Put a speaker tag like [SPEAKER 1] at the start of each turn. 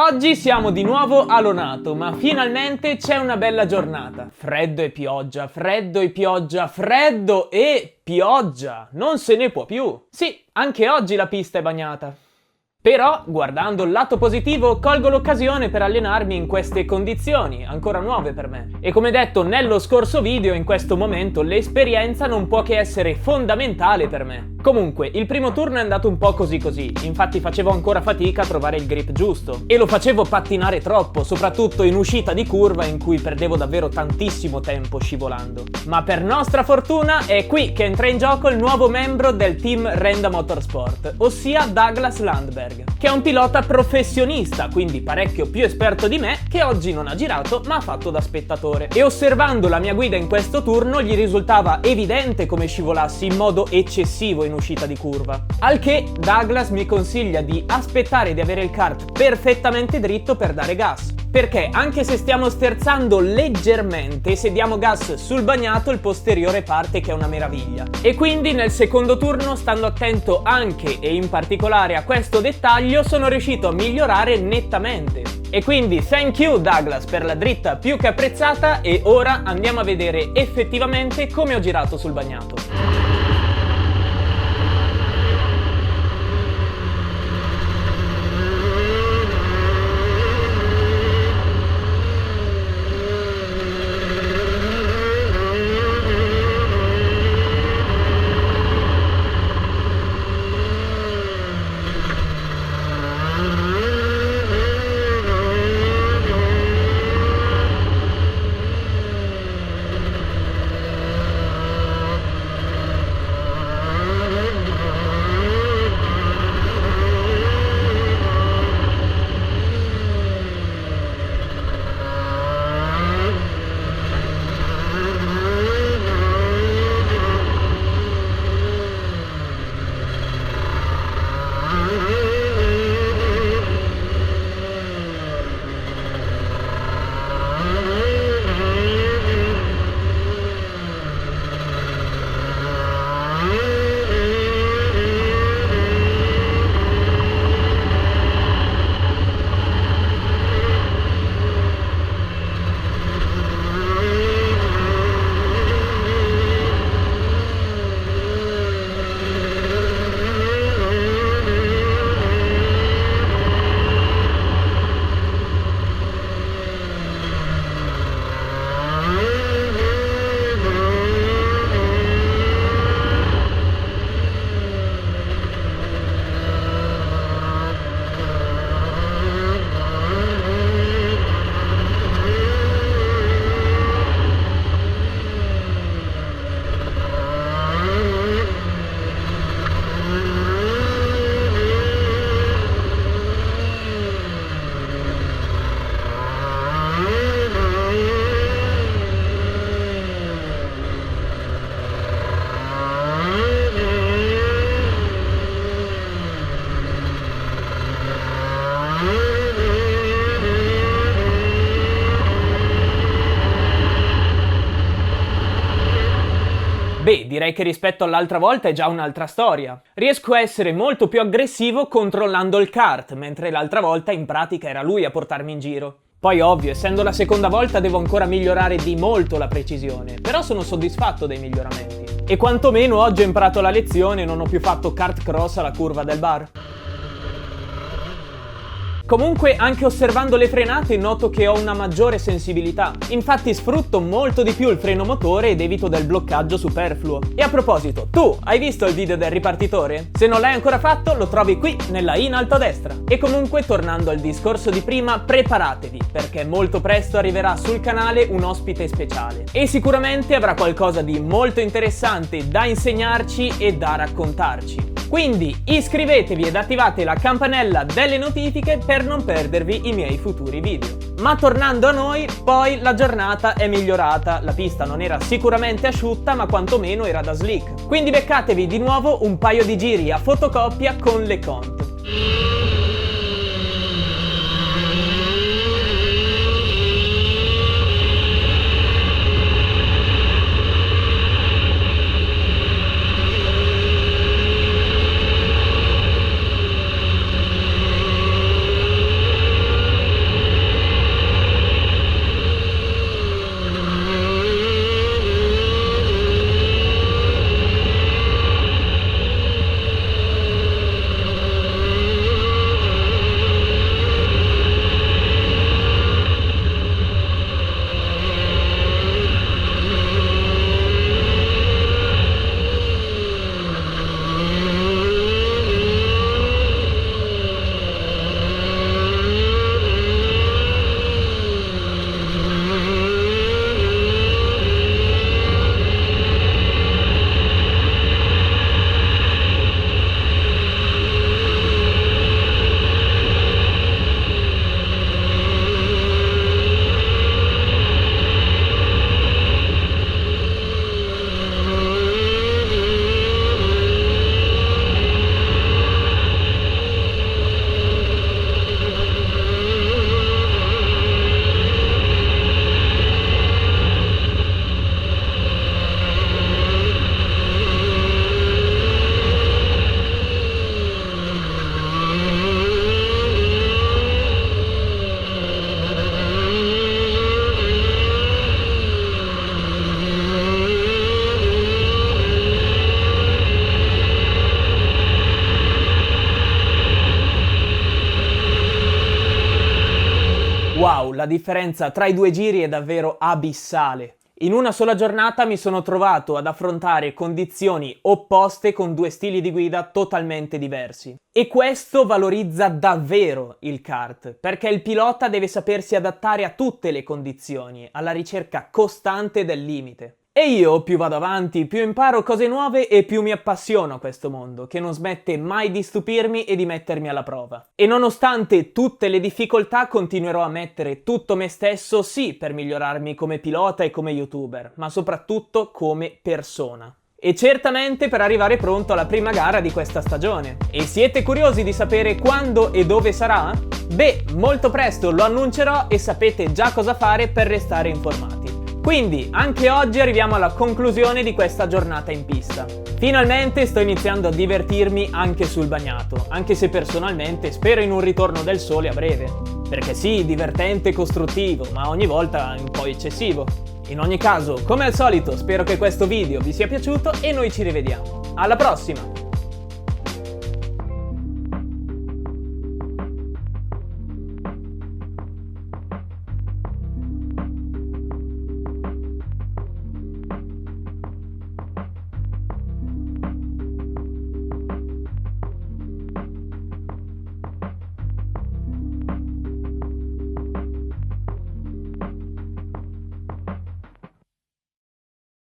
[SPEAKER 1] Oggi siamo di nuovo a Lonato, ma finalmente c'è una bella giornata. Freddo e pioggia, freddo e pioggia, freddo e pioggia. Non se ne può più. Sì, anche oggi la pista è bagnata. Però, guardando il lato positivo, colgo l'occasione per allenarmi in queste condizioni, ancora nuove per me. E come detto nello scorso video, in questo momento l'esperienza non può che essere fondamentale per me. Comunque, il primo turno è andato un po' così, infatti facevo ancora fatica a trovare il grip giusto. E lo facevo pattinare troppo, soprattutto in uscita di curva in cui perdevo davvero tantissimo tempo scivolando. Ma per nostra fortuna è qui che entra in gioco il nuovo membro del team Renda Motorsport, ossia Douglas Landberg, che è un pilota professionista, quindi parecchio più esperto di me, che oggi non ha girato ma ha fatto da spettatore. E osservando la mia guida in questo turno gli risultava evidente come scivolassi in modo eccessivo in uscita di curva. Al che Douglas mi consiglia di aspettare di avere il kart perfettamente dritto per dare gas. Perché anche se stiamo sterzando leggermente, se diamo gas sul bagnato il posteriore parte che è una meraviglia. E quindi nel secondo turno, stando attento anche e in particolare a questo dettaglio, sono riuscito a migliorare nettamente. E quindi thank you Douglas per la dritta più che apprezzata, e ora andiamo a vedere effettivamente come ho girato sul bagnato. Beh, direi che rispetto all'altra volta è già un'altra storia. Riesco a essere molto più aggressivo controllando il kart, mentre l'altra volta in pratica era lui a portarmi in giro. Poi ovvio, essendo la seconda volta devo ancora migliorare di molto la precisione, però sono soddisfatto dei miglioramenti. E quantomeno oggi ho imparato la lezione e non ho più fatto kart cross alla curva del bar. Comunque, anche osservando le frenate noto che ho una maggiore sensibilità. Infatti sfrutto molto di più il freno motore ed evito del bloccaggio superfluo. E a proposito, tu hai visto il video del ripartitore? Se non l'hai ancora fatto, lo trovi qui nella in alto a destra. E comunque, tornando al discorso di prima, preparatevi, perché molto presto arriverà sul canale un ospite speciale. E sicuramente avrà qualcosa di molto interessante da insegnarci e da raccontarci. Quindi iscrivetevi ed attivate la campanella delle notifiche per non perdervi i miei futuri video. Ma tornando a noi, poi la giornata è migliorata, la pista non era sicuramente asciutta ma quantomeno era da slick. Quindi beccatevi di nuovo un paio di giri a fotocoppia con le Cont. Wow, la differenza tra i due giri è davvero abissale. In una sola giornata mi sono trovato ad affrontare condizioni opposte con due stili di guida totalmente diversi. E questo valorizza davvero il kart, perché il pilota deve sapersi adattare a tutte le condizioni, alla ricerca costante del limite. E io più vado avanti, più imparo cose nuove e più mi appassiono a questo mondo, che non smette mai di stupirmi e di mettermi alla prova. E nonostante tutte le difficoltà continuerò a mettere tutto me stesso, sì, per migliorarmi come pilota e come youtuber, ma soprattutto come persona. E certamente per arrivare pronto alla prima gara di questa stagione. E siete curiosi di sapere quando e dove sarà? Beh, molto presto lo annuncerò e sapete già cosa fare per restare informati. Quindi, anche oggi arriviamo alla conclusione di questa giornata in pista. Finalmente sto iniziando a divertirmi anche sul bagnato, anche se personalmente spero in un ritorno del sole a breve. Perché sì, divertente e costruttivo, ma ogni volta un po' eccessivo. In ogni caso, come al solito, spero che questo video vi sia piaciuto e noi ci rivediamo. Alla prossima!